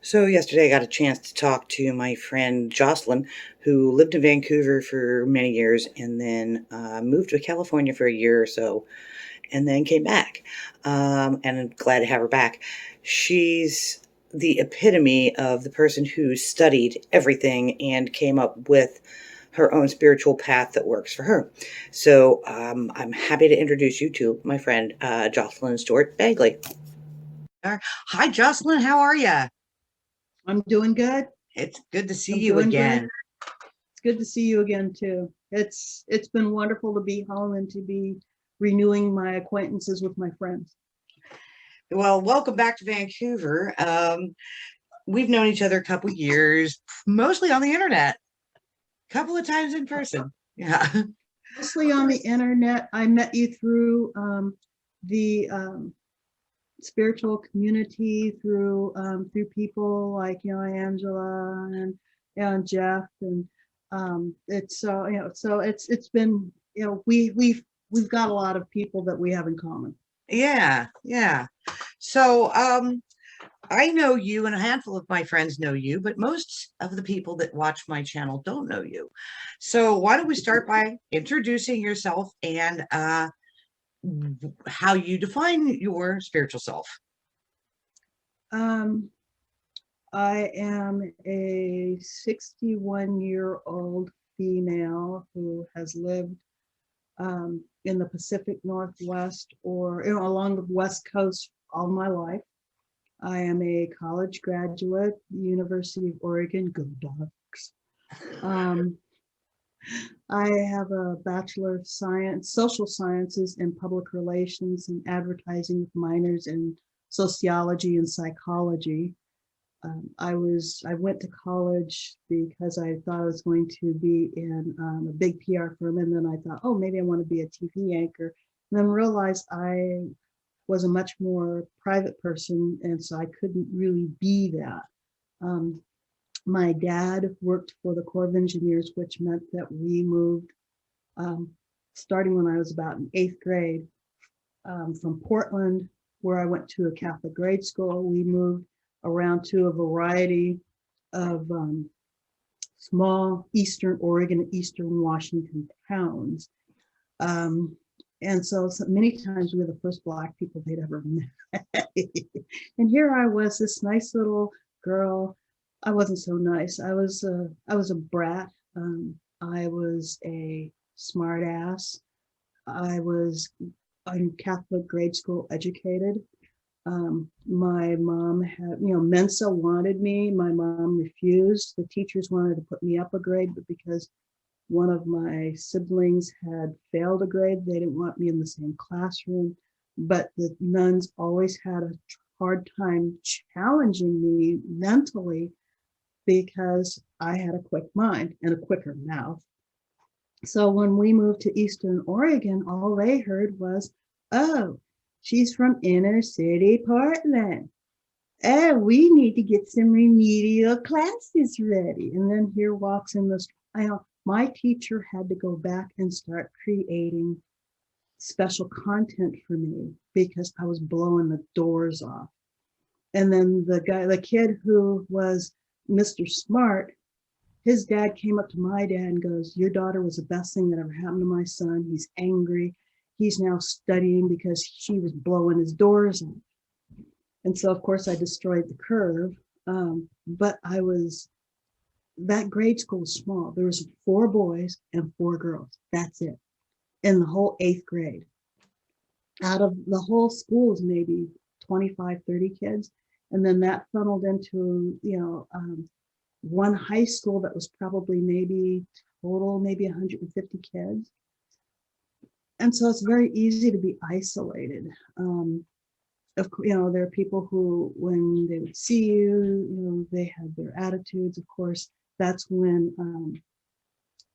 So yesterday I got a chance to talk to my friend Jocelyn, who lived in Vancouver for many years and then moved to California for a year or so and then came back. And I'm glad to have her back. She's the epitome of the person who studied everything and came up with her own spiritual path that works for her. So I'm happy to introduce you to my friend Jocelyn Stewart Bagley. Hi, Jocelyn. How are you? I'm doing good. It's good to see I'm you doing good. again. It's good to see you again too. It's been wonderful to be home and to be renewing my acquaintances with my friends. Well, welcome back to Vancouver. We've known each other a couple years, mostly on the internet, a couple of times in person. Yeah. Mostly on the internet. I met you through the spiritual community, through people like Angela and Jeff, and it's so it's been we've got a lot of people that we have in common. Yeah. Yeah. So, I know you and a handful of my friends know you, but most of the people that watch my channel don't know you. So, why don't we start by introducing yourself and how you define your spiritual self? Um, I am a 61-year-old female who has lived in the Pacific Northwest or along the West Coast all my life. I am a college graduate, University of Oregon, go Ducks. Um, I have a Bachelor of Science, Social Sciences and Public Relations and Advertising with minors in Sociology and Psychology. I went to college because I thought I was going to be in a big PR firm, and then I thought, oh, maybe I want to be a TV anchor, and then realized I was a much more private person, and so I couldn't really be that. Um, my dad worked for the Corps of Engineers, which meant that we moved, um, starting when I was about in eighth grade, from Portland, where I went to a Catholic grade school. We moved around to a variety of small Eastern Oregon, Eastern Washington towns. Um, and so many times we were the first Black people they'd ever met. And here I was, this nice little girl. I wasn't so nice. I was a brat. I was a smart ass. I was in Catholic grade school educated. My mom had, Mensa wanted me. My mom refused. The teachers wanted to put me up a grade, but because one of my siblings had failed a grade, they didn't want me in the same classroom. But the nuns always had a hard time challenging me mentally because I had a quick mind and a quicker mouth. So when we moved to Eastern Oregon, all they heard was, oh, she's from inner city Portland. Oh, we need to get some remedial classes ready. And then here walks in this, my teacher had to go back and start creating special content for me because I was blowing the doors off. And then the kid who was Mr. Smart, his dad came up to my dad and goes, your daughter was the best thing that ever happened to my son. He's angry. He's now studying because she was blowing his doors off. And so, of course, I destroyed the curve. But that grade school was small. There was 4 boys and 4 girls. That's it. In the whole eighth grade. Out of the whole school is maybe 25, 30 kids. And then that funneled into, one high school that was probably maybe total, maybe 150 kids. And so it's very easy to be isolated. There are people who, when they would see you, they had their attitudes. Of course, that's when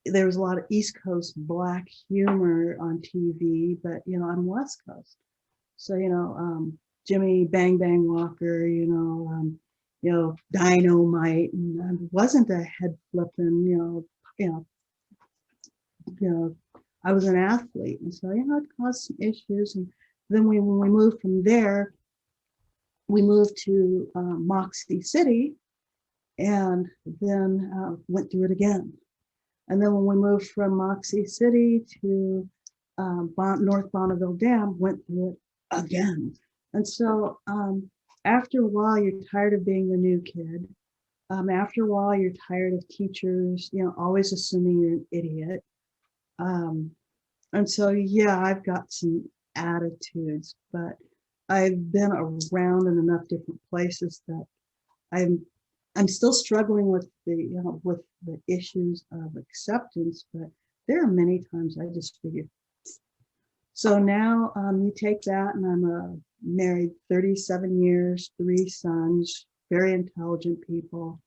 there was a lot of East Coast Black humor on TV, but I'm West Coast. So Jimmy Bang Bang Walker, Dynamite, and I wasn't a head flipping, I was an athlete, and so it caused some issues. And then when we moved from there, we moved to Moxie City, and then went through it again. And then when we moved from Moxie City to North Bonneville Dam, went through it again. And so after a while, you're tired of being the new kid. After a while, you're tired of teachers, always assuming you're an idiot. And so, yeah, I've got some attitudes, but I've been around in enough different places that I'm still struggling with the issues of acceptance, but there are many times I just figure. So now you take that, and I'm married 37 years, 3 sons, very intelligent people.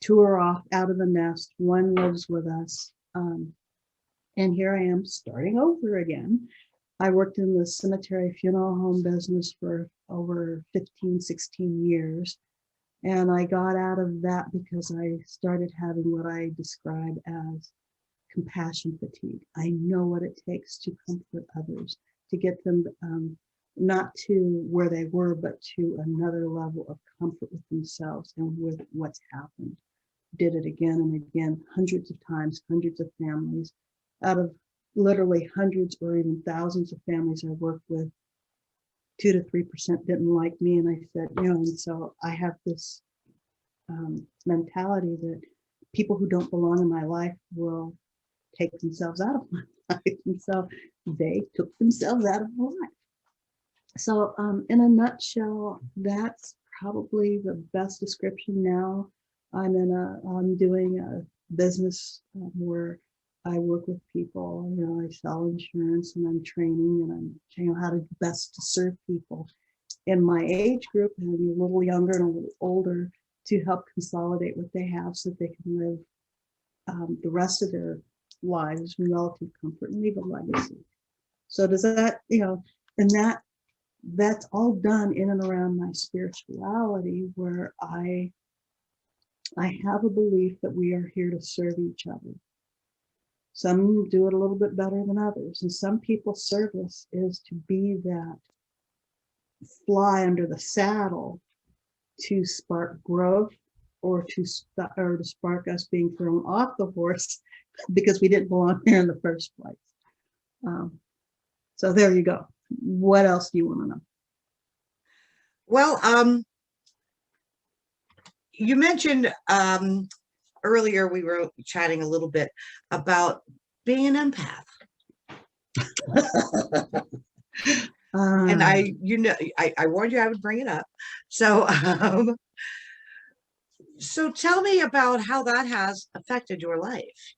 2 are off out of the nest. 1 lives with us. And here I am starting over again. I worked in the cemetery funeral home business for over 15, 16 years. And I got out of that because I started having what I describe as compassion fatigue. I know what it takes to comfort others, to get them not to where they were, but to another level of comfort with themselves and with what's happened. Did it again and again, hundreds of times, hundreds of families. Out of literally hundreds or even thousands of families I worked with, 2 to 3% didn't like me. And I said, and so I have this mentality that people who don't belong in my life will take themselves out of my life. And so they took themselves out of my life. So in a nutshell, that's probably the best description. Now I'm doing a business where I work with people. I sell insurance, and I'm training, and I'm training how to best to serve people in my age group, and a little younger and a little older, to help consolidate what they have so that they can live the rest of their lives in relative comfort and leave a legacy. So does that, and that's all done in and around my spirituality, where I have a belief that we are here to serve each other. Some do it a little bit better than others, and some people's service is to be that fly under the saddle to spark growth, or to spark us being thrown off the horse because we didn't belong here in the first place. So there you go. What else do you want to know? Well, you mentioned earlier, we were chatting a little bit about being an empath. And I warned you I would bring it up. So tell me about how that has affected your life.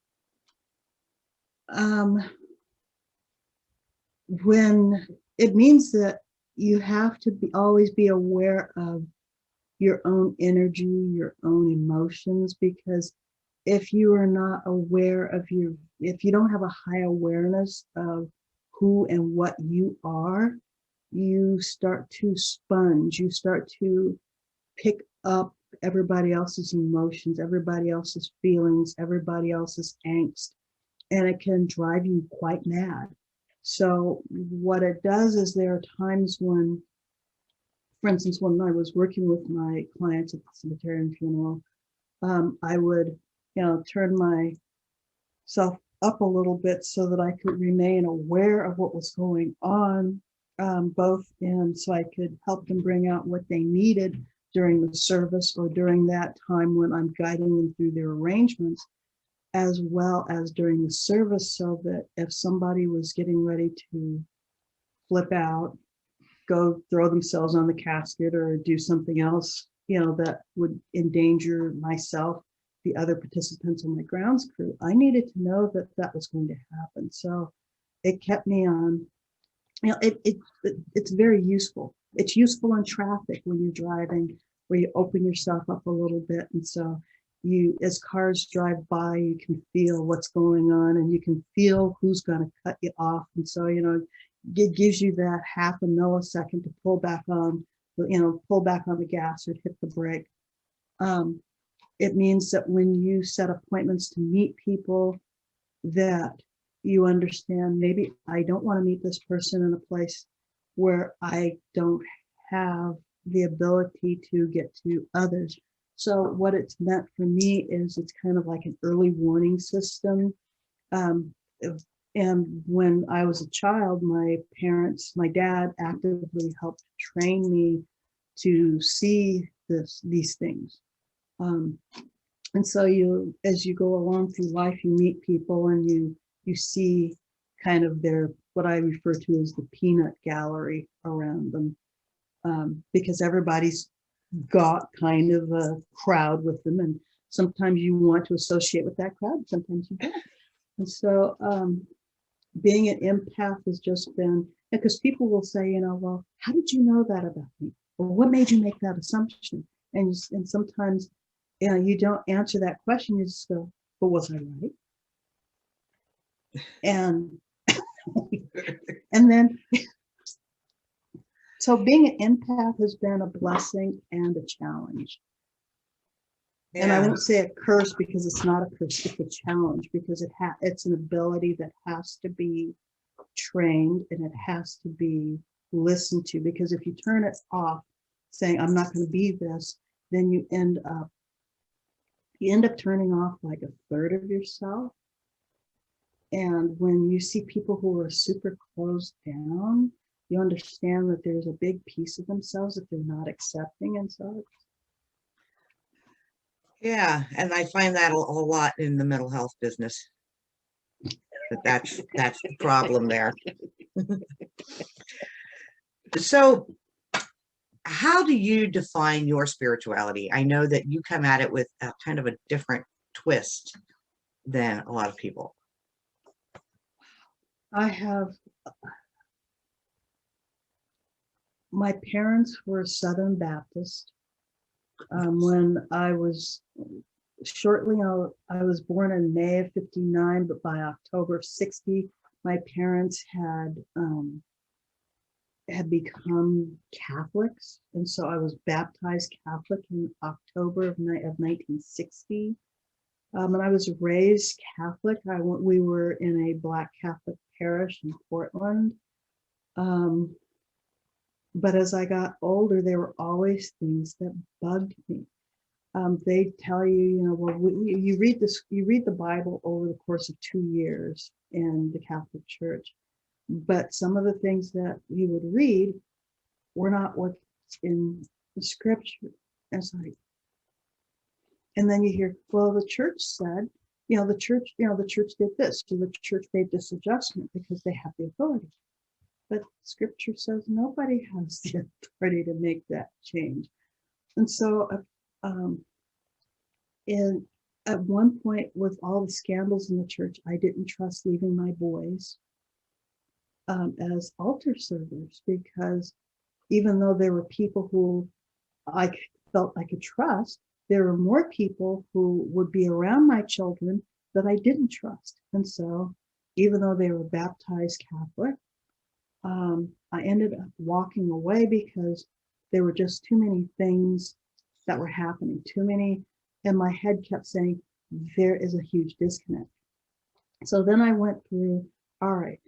When it means that you have to always be aware of your own energy, your own emotions, because if you are not aware of if you don't have a high awareness of who and what you are, you start to sponge, you start to pick up everybody else's emotions, everybody else's feelings, everybody else's angst, and it can drive you quite mad. So what it does is there are times when, for instance, when I was working with my clients at the cemetery and funeral, I would, turn myself up a little bit so that I could remain aware of what was going on, so I could help them bring out what they needed during the service or during that time when I'm guiding them through their arrangements, as well as during the service, so that if somebody was getting ready to flip out, go throw themselves on the casket, or do something else, that would endanger myself, the other participants on my grounds crew, I needed to know that that was going to happen. So it kept me on, it's very useful. It's useful in traffic when you're driving, where you open yourself up a little bit. And so as cars drive by, you can feel what's going on, and you can feel who's going to cut you off. And so, it gives you that half a millisecond to pull back on the gas or hit the brake. It means that when you set appointments to meet people, that you understand, maybe I don't want to meet this person in a place where I don't have the ability to get to others. So what it's meant for me is it's kind of like an early warning system. Um, and when I was a child, my dad actively helped train me to see these things. Um, and so as you go along through life, you meet people and you see kind of what I refer to as the peanut gallery around them, because everybody's got kind of a crowd with them, and sometimes you want to associate with that crowd, sometimes you don't. And so being an empath has just been, because people will say, well, how did you know that about me? Or what made you make that assumption? And sometimes, you don't answer that question. You just go, but was I right? And and then, so being an empath has been a blessing and a challenge. Yeah. And I won't say a curse, because it's not a curse, it's a challenge, because it's an ability that has to be trained and it has to be listened to, because if you turn it off saying I'm not going to be this, then you end up turning off like a third of yourself. And when you see people who are super closed down, you understand that there's a big piece of themselves that they're not accepting. And so Yeah, and I find that a lot in the mental health business. That's the problem there. So how do you define your spirituality? I know that you come at it with a kind of a different twist than a lot of people. My parents were Southern Baptist. When I was I was born in May of 59, but by October of 60, my parents had become Catholics. And so I was baptized Catholic in October of 1960. And I was raised Catholic. We were in a Black Catholic parish in Portland. But as I got older, there were always things that bugged me. They tell you, you read the Bible over the course of 2 years in the Catholic Church, but some of the things that you would read were not what's in the Scripture. And so, and then you hear, well, the church said, the church did this, so the church made this adjustment because they have the authority. But Scripture says nobody has the authority to make that change. And so, at one point, with all the scandals in the church, I didn't trust leaving my boys as altar servers, because even though there were people who I felt I could trust, there were more people who would be around my children that I didn't trust. And so, even though they were baptized Catholic, I ended up walking away because there were just too many things that were happening, too many, and my head kept saying, there is a huge disconnect. So then I went through, all right,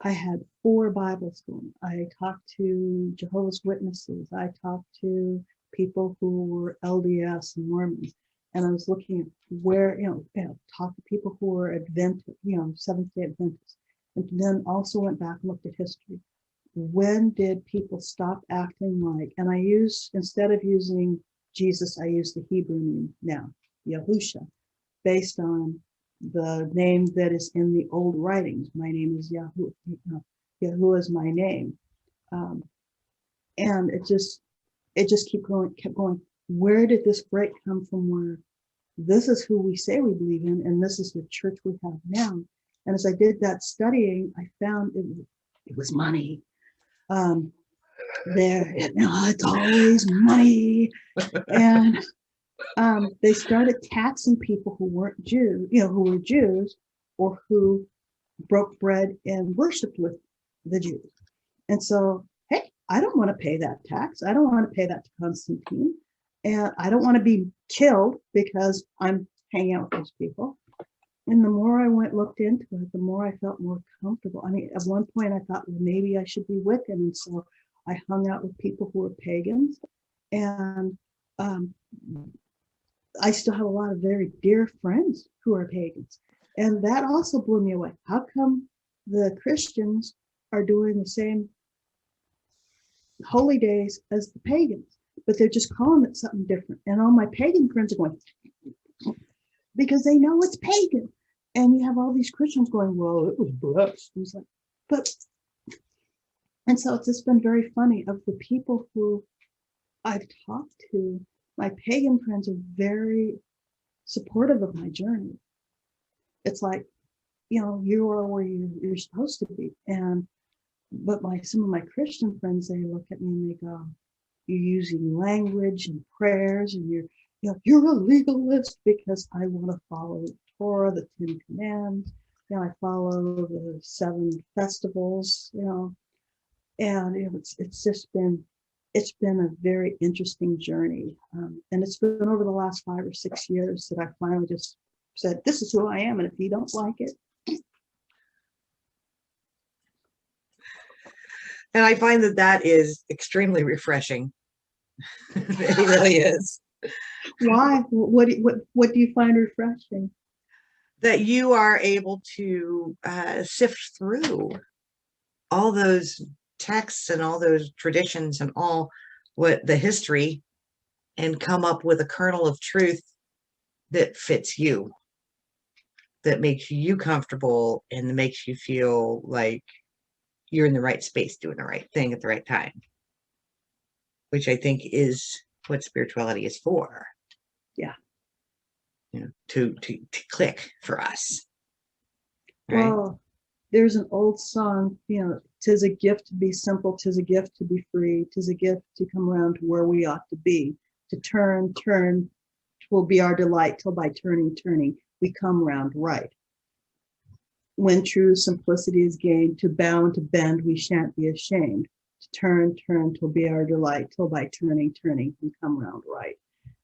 I had 4 Bible schools. I talked to Jehovah's Witnesses. I talked to people who were LDS and Mormons. And I was looking at where, talk to people who were Adventist, Seventh-day Adventists. And then also went back and looked at history. When did people stop acting like, and instead of using Jesus, I use the Hebrew name now, Yahusha, based on the name that is in the old writings. My name is Yahu. Yahu is my name. And it just kept going. Where did this break come from, where this is who we say we believe in, and this is the church we have now? And as I did that studying, I found it was money. It's always money. And they started taxing people who weren't Jews, who were Jews, or who broke bread and worshiped with the Jews. And so, hey, I don't want to pay that tax. I don't want to pay that to Constantine. And I don't want to be killed because I'm hanging out with those people. And the more I looked into it, the more I felt more comfortable. I mean, at one point I thought, well, maybe I should be Wiccan. And so I hung out with people who were pagans. And I still have a lot of very dear friends who are pagans. And that also blew me away. How come the Christians are doing the same holy days as the pagans, but they're just calling it something different? And all my pagan friends are going, because they know it's pagan. And you have all these Christians going, well, it was blessed. It's like, but, and so it's just been very funny. Of the people who I've talked to, my pagan friends are very supportive of my journey. It's like, you are where you're supposed to be. And but some of my Christian friends, they look at me and they go, you're using language and prayers, and you're a legalist, because I want to follow the Torah, the 10 Commands. I follow the 7 festivals, and it's just been a very interesting journey. And it's been over the last 5 or 6 years that I finally just said, this is who I am. And if you don't like it. And I find that is extremely refreshing. It really is. Why? What do you find refreshing? That you are able to sift through all those texts and all those traditions and all what the history, and come up with a kernel of truth that fits you, that makes you comfortable, and makes you feel like you're in the right space doing the right thing at the right time, which I think is what spirituality is for. Yeah. To click for us. Right? Well, there's an old song, tis a gift to be simple, tis a gift to be free, tis a gift to come around to where we ought to be, to turn, will be our delight, till by turning, we come round right. When true simplicity is gained, to bound, to bend, we shan't be ashamed. To turn, till be our delight, till by turning, we come round right.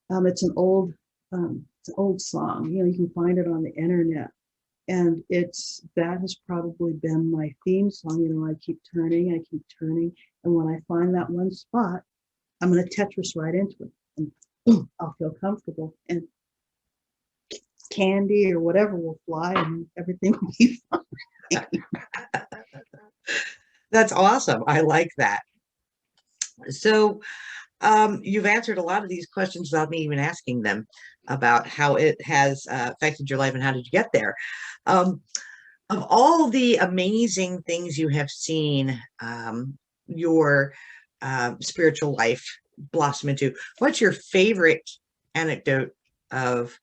It's an old song. You can find it on the internet, and that has probably been my theme song. I keep turning, and when I find that one spot, I'm going to Tetris right into it, and boom, I'll feel comfortable, and candy or whatever will fly, and everything will be fine. That's awesome. I like that. So you've answered a lot of these questions without me even asking them, about how it has affected your life and how did you get there. Of all the amazing things you have seen your spiritual life blossom into, what's your favorite anecdote of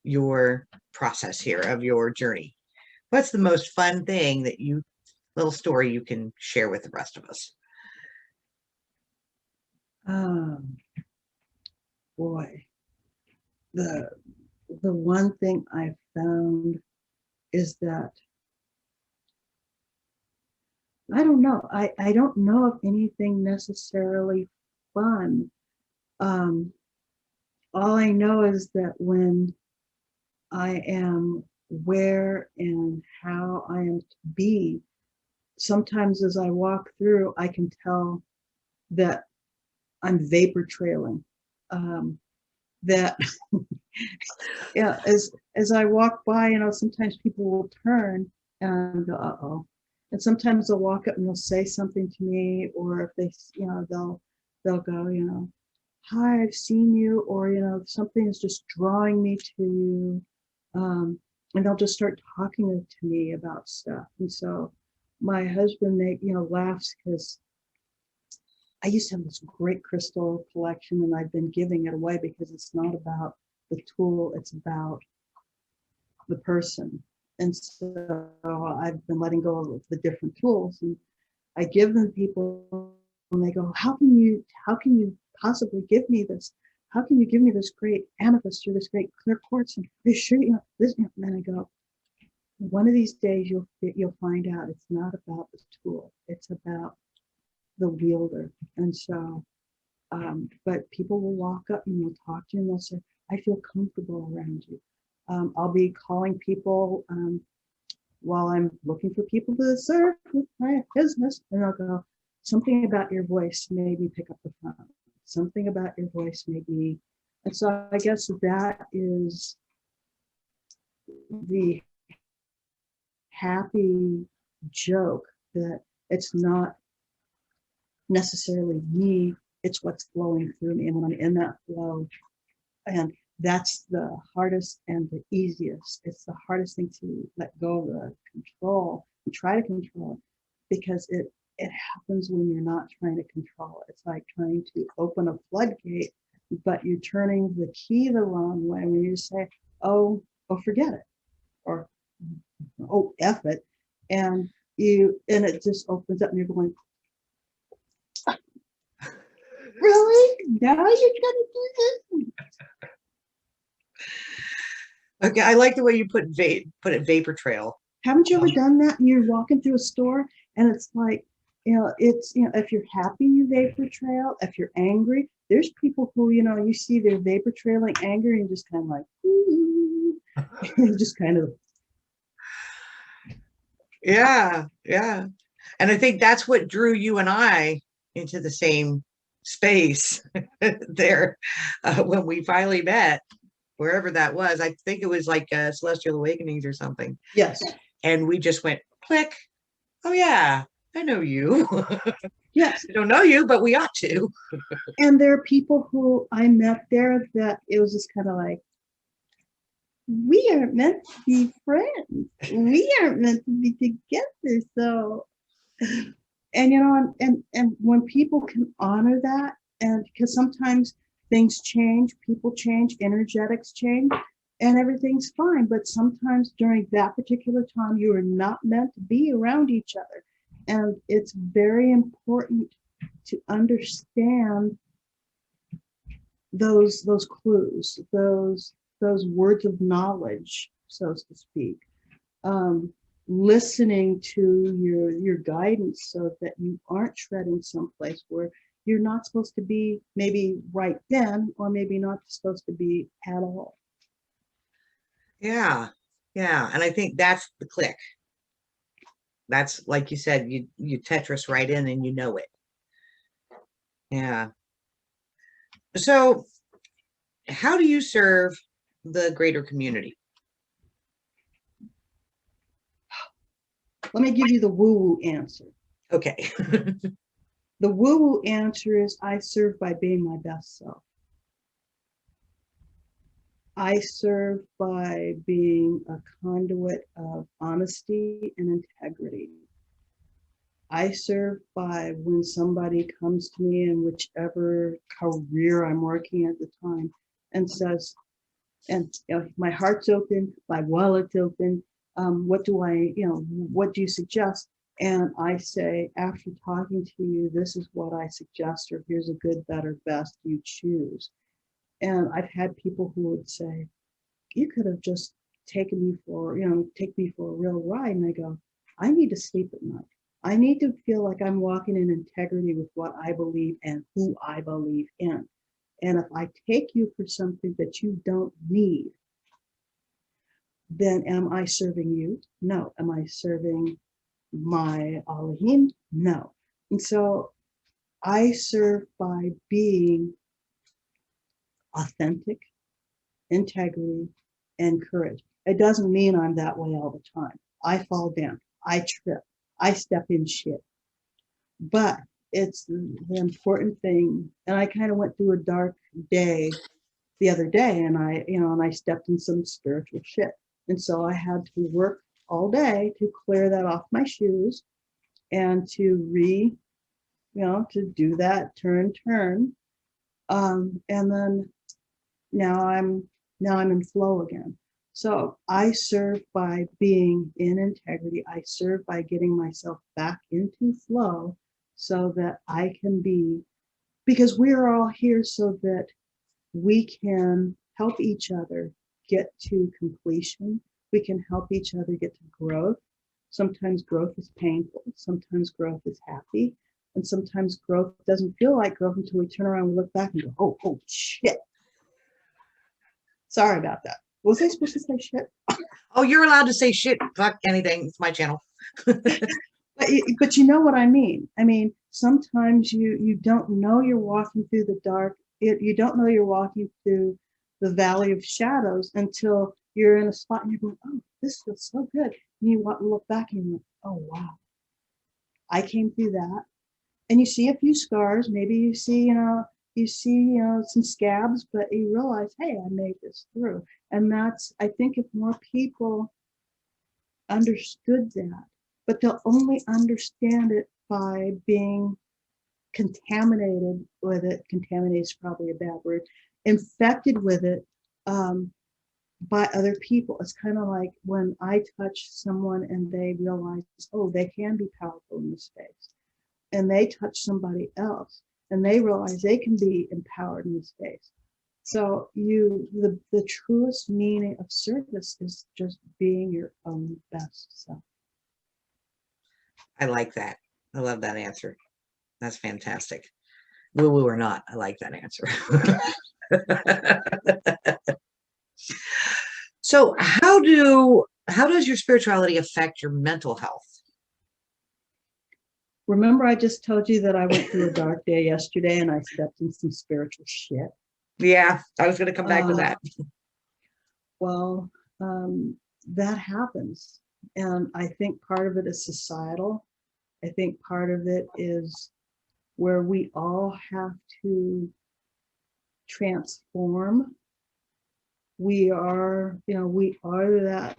your process here, of your journey? What's the most fun thing little story you can share with the rest of us? Boy, the one thing I found is that I don't know. I don't know of anything necessarily fun. All I know is that when I am where and how I am to be, sometimes as I walk through, I can tell that I'm vapor trailing. That yeah, as I walk by, sometimes people will turn and go, uh-oh. And sometimes they'll walk up and they'll say something to me, or if they, they'll go, hi, I've seen you, or, something is just drawing me to you. And they'll just start talking to me about stuff. And so my husband, laughs, because I used to have this great crystal collection, and I've been giving it away because it's not about the tool, it's about the person. And so I've been letting go of the different tools, and I give them to people, and they go, how can you possibly give me this? How can you give me this great amethyst or this great clear quartz? And they sure, this, and then I go, one of these days you'll find out it's not about the tool, it's about the wielder. And so, but people will walk up and they'll talk to you and they'll say, I feel comfortable around you. I'll be calling people while I'm looking for people to serve with my business, and I'll go, something about your voice made me pick up the phone. something about your voice maybe. And so I guess that is the happy joke, that it's not necessarily me, it's what's flowing through me. And when I'm in that flow, and that's the hardest and the easiest. It's the hardest thing to let go of the control and try to control it, because it happens when you're not trying to control it. It's like trying to open a floodgate, but you're turning the key the wrong way when you say, oh, forget it, or oh, F it. And it just opens up and you're going, really? Now you're gonna do this? Okay, I like the way you put it, vapor trail. Haven't you ever done that? And you're walking through a store and it's like, if you're happy, you vapor trail. If you're angry, there's people who, you see they're vapor trailing anger and just kind of like, just kind of. Yeah. And I think that's what drew you and I into the same space there when we finally met, wherever that was. I think it was like Celestial Awakenings or something. Yes. And we just went click. Oh yeah, I know you. Yes. I don't know you, but we ought to. And there are people who I met there that it was just kind of like, we aren't meant to be friends. We aren't meant to be together. So, and and when people can honor that, and because sometimes things change, people change, energetics change, and everything's fine. But sometimes during that particular time, you are not meant to be around each other. And it's very important to understand those clues, those words of knowledge, so to speak. Listening to your guidance so that you aren't treading someplace where you're not supposed to be, maybe right then, or maybe not supposed to be at all. Yeah. And I think that's the click. That's, like you said, you Tetris right in and you know it. Yeah. So how do you serve the greater community? Let me give you the woo-woo answer. Okay. The woo-woo answer is, I serve by being my best self. I serve by being a conduit of honesty and integrity. I serve by, when somebody comes to me in whichever career I'm working at the time and says, and my heart's open, my wallet's open, what do you suggest? And I say, after talking to you, this is what I suggest, or here's a good, better, best, you choose. And I've had people who would say, you could have just take me for a real ride. And I go, I need to sleep at night. I need to feel like I'm walking in integrity with what I believe and who I believe in. And if I take you for something that you don't need, then am I serving you? No. Am I serving my Elohim? No. And so I serve by being authentic, integrity, and courage. It doesn't mean I'm that way all the time. I fall down, I trip, I step in shit. But it's the important thing. And I kind of went through a dark day the other day, and I stepped in some spiritual shit. And so I had to work all day to clear that off my shoes and to do that turn. And then now I'm in flow again. So I serve by being in integrity. I serve by getting myself back into flow so that I can be, because we're all here so that we can help each other get to completion. We can help each other get to growth. Sometimes growth is painful. Sometimes growth is happy. And sometimes growth doesn't feel like growth until we turn around and look back and go, oh shit. Sorry about that. Was I supposed to say shit? Oh, you're allowed to say shit, fuck anything. It's my channel. But but you know what I mean. I mean, sometimes you don't know you're walking through the dark. You don't know you're walking through the valley of shadows until you're in a spot and you're going, oh, this feels so good. And you look back and you go, oh, wow, I came through that. And you see a few scars. Maybe you see, some scabs, but you realize, hey, I made this through. And that's, I think if more people understood that, but they'll only understand it by being contaminated with it. Contaminated is probably a bad word. Infected with it by other people. It's kind of like when I touch someone and they realize, oh, they can be powerful in this space, and they touch somebody else and they realize they can be empowered in this space. So the truest meaning of service is just being your own best self. I like that. I love that answer. That's fantastic. Woo woo or not, I like that answer. So how does your spirituality affect your mental health? Remember, I just told you that I went through a dark day yesterday and I stepped in some spiritual shit. Yeah, I was going to come back to that. Well, that happens. And I think part of it is societal. I think part of it is where we all have to transform. We are that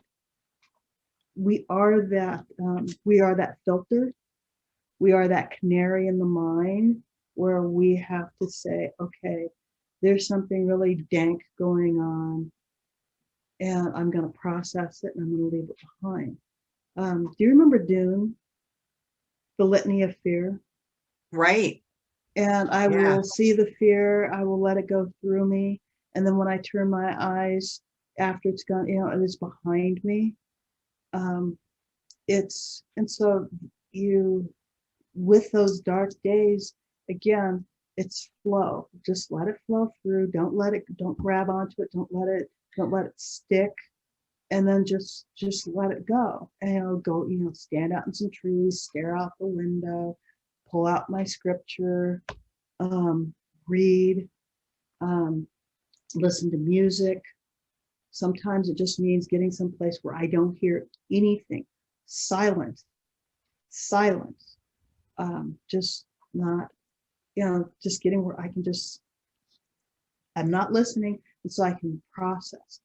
filter. We are that canary in the mine where we have to say, okay, there's something really dank going on, and I'm going to process it and I'm going to leave it behind. Do you remember Dune, the litany of fear? Right. And I will see the fear, I will let it go through me. And then when I turn my eyes after it's gone, it is behind me. With those dark days, again, it's flow. Just let it flow through. Don't grab onto it. Don't let it stick. And then just let it go. And go, stand out in some trees, stare out the window, pull out my scripture, read, listen to music. Sometimes it just means getting someplace where I don't hear anything. Silence. Just not, just getting where I can I'm not listening, and so I can process.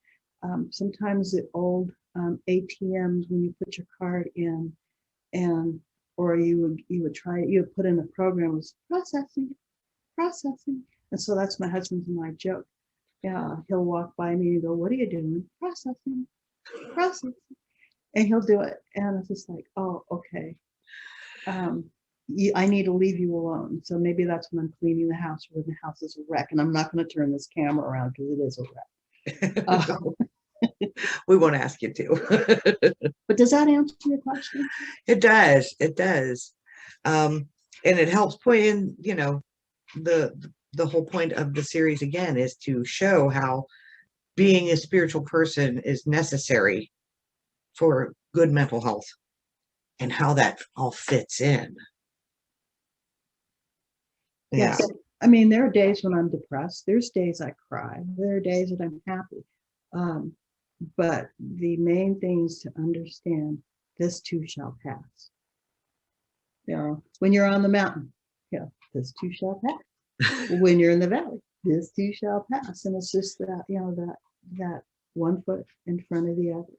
Sometimes the old ATMs, when you put your card in, or you would put in a program, was processing, and so that's my husband's and my joke. Yeah, he'll walk by me and go, "What are you doing?" Processing, and he'll do it, and it's just like, oh, okay. I need to leave you alone. So maybe that's when I'm cleaning the house, or when the house is a wreck, and I'm not going to turn this camera around because it is a wreck. We won't ask you to. But does that answer your question? It does. And it helps point in, the whole point of the series again is to show how being a spiritual person is necessary for good mental health and how that all fits in. Yes. Yeah. I mean, there are days when I'm depressed. There's days I cry. There are days that I'm happy. But the main thing is to understand this too shall pass. When you're on the mountain, this too shall pass. When you're in the valley, this too shall pass. And it's just that, that 1 foot in front of the other.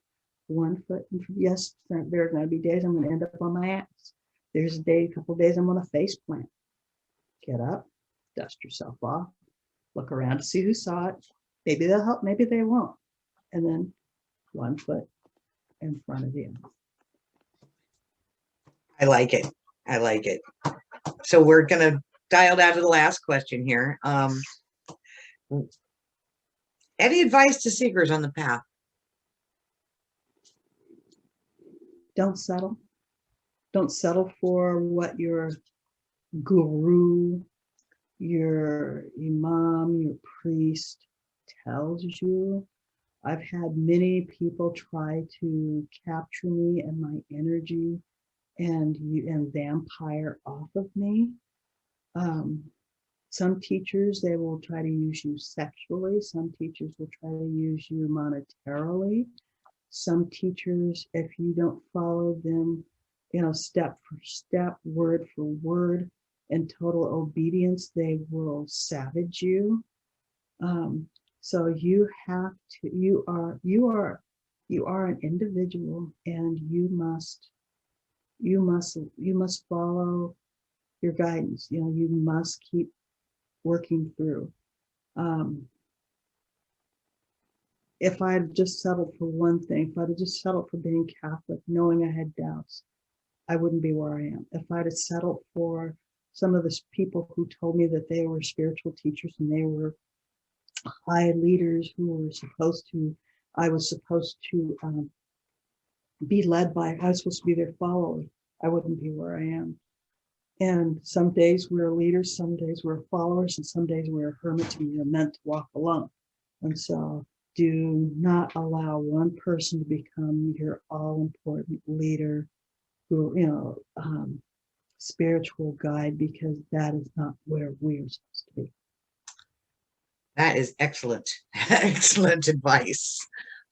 1 foot in front. Yes, there are going to be days I'm going to end up on my ass. There's a couple of days I'm going to face plant. Get up, dust yourself off, look around to see who saw it. Maybe they'll help, maybe they won't. And then 1 foot in front of the other. I like it. So we're going to dial down to the last question here. Any advice to seekers on the path? Don't settle. Don't settle for what your guru, your imam, your priest tells you. I've had many people try to capture me and my energy and vampire off of me. Some teachers, they will try to use you sexually. Some teachers will try to use you monetarily. Some teachers, if you don't follow them, step for step, word for word, in total obedience, they will savage you. So you have to, you are an individual, and you must follow your guidance. You must keep working through. If I had just settled for one thing, if I'd have just settled for being Catholic, knowing I had doubts, I wouldn't be where I am. If I'd have settled for some of the people who told me that they were spiritual teachers and they were high leaders who were I was supposed to be led by, I was supposed to be their follower, I wouldn't be where I am. And some days we're leaders, some days we're followers, and some days we're hermits, and you're meant to walk alone. And so do not allow one person to become your all-important leader, who, spiritual guide, because that is not where we're supposed to be. That is excellent, excellent advice.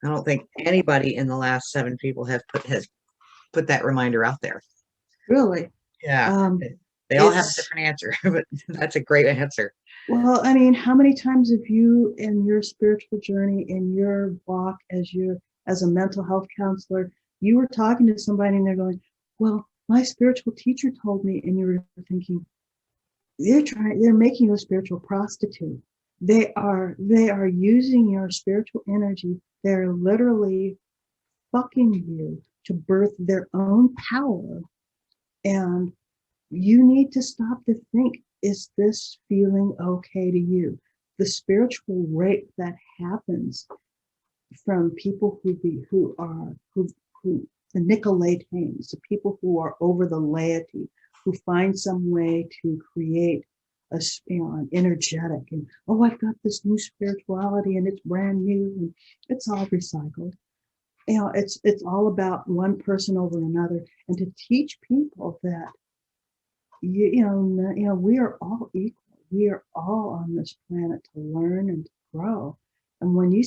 I don't think anybody in the last 7 people has put that reminder out there. Really? Yeah. They all have a different answer, but that's a great answer. Well, I mean, how many times have you, in your spiritual journey, in your walk as a mental health counselor, you were talking to somebody and they're going, well, my spiritual teacher told me, and you were thinking, they're making you a spiritual prostitute. They are using your spiritual energy. They're literally fucking you to birth their own power. And you need to stop to think, is this feeling okay to you? The spiritual rape that happens from people who the Nicolaitans, the people who are over the laity, who find some way to create an energetic, and I've got this new spirituality and it's brand new and it's all recycled. It's all about one person over another, and to teach people that we are all equal. We are all on this planet to learn and to grow. And when I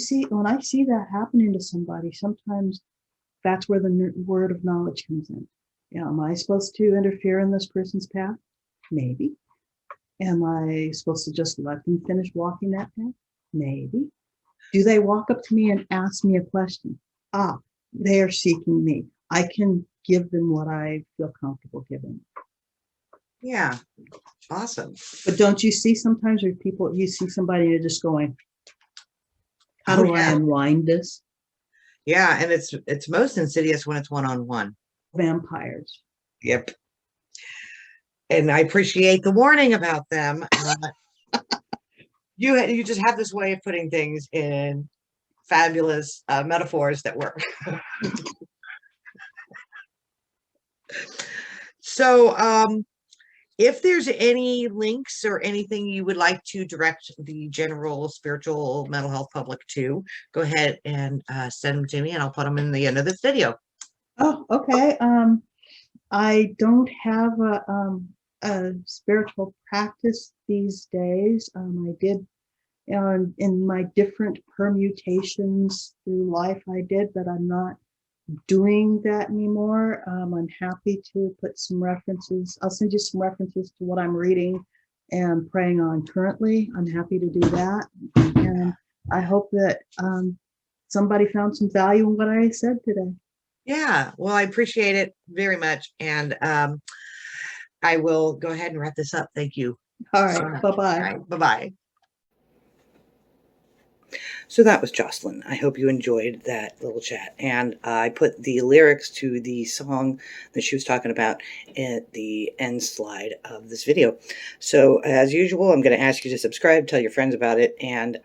see that happening to somebody, sometimes that's where the word of knowledge comes in. Am I supposed to interfere in this person's path? Maybe. Am I supposed to just let them finish walking that path? Maybe. Do they walk up to me and ask me a question? They are seeking me. I can give them what I feel comfortable giving. Yeah. Awesome. But don't you see sometimes where you see somebody and you're just going, how do I unwind this? Yeah, and it's most insidious when it's one-on-one. Vampires. Yep. And I appreciate the warning about them. You just have this way of putting things in fabulous metaphors that work. So if there's any links or anything you would like to direct the general spiritual mental health public to, go ahead and send them to me, and I'll put them in the end of this video. Oh, okay. I don't have a spiritual practice these days. I did in my different permutations through life, I did, but I'm not doing that anymore. I'm happy to put some references. I'll send you some references to what I'm reading and praying on currently. I'm happy to do that. And I hope that somebody found some value in what I said today. Yeah, well, I appreciate it very much. And I will go ahead and wrap this up. Thank you. All right. Bye-bye. All right, bye-bye. So that was Jocelyn. I hope you enjoyed that little chat. And I put the lyrics to the song that she was talking about at the end slide of this video. So as usual, I'm going to ask you to subscribe, tell your friends about it, and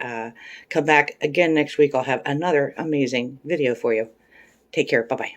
come back again next week. I'll have another amazing video for you. Take care. Bye-bye.